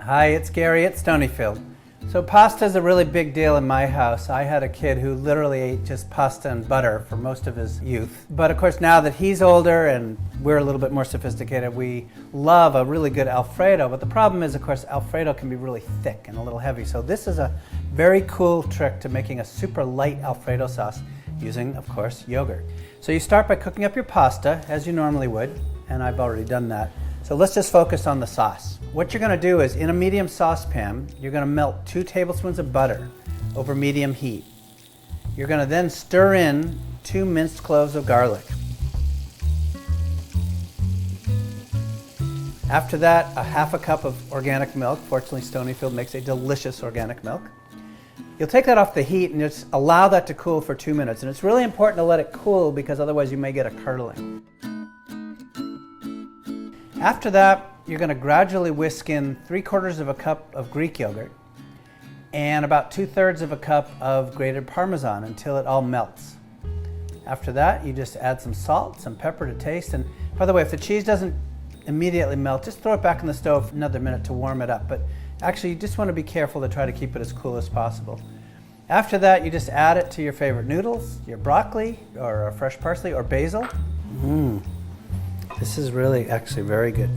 Hi, it's Gary at Stonyfield. So pasta is a really big deal in my house. I had a kid who literally ate just pasta and butter for most of his youth. But of course now that he's older and we're a little bit more sophisticated, we love a really good Alfredo. But the problem is, of course, Alfredo can be really thick and a little heavy. So this is a very cool trick to making a super light Alfredo sauce using, of course, yogurt. So you start by cooking up your pasta as you normally would, and I've already done that. So let's just focus on the sauce. What you're going to do is, in a medium saucepan, you're going to melt 2 tablespoons of butter over medium heat. You're going to then stir in 2 minced cloves of garlic. After that, a half a cup of organic milk. Fortunately, Stonyfield makes a delicious organic milk. You'll take that off the heat and just allow that to cool for 2 minutes. And it's really important to let it cool because otherwise you may get a curdling. After that, you're going to gradually whisk in 3/4 of a cup of Greek yogurt and about 2/3 of a cup of grated Parmesan until it all melts. After that, you just add some salt, some pepper to taste. And by the way, if the cheese doesn't immediately melt, just throw it back in the stove for another minute to warm it up. But actually, you just want to be careful to try to keep it as cool as possible. After that, you just add it to your favorite noodles, your broccoli, or fresh parsley, or basil. This is really actually very good.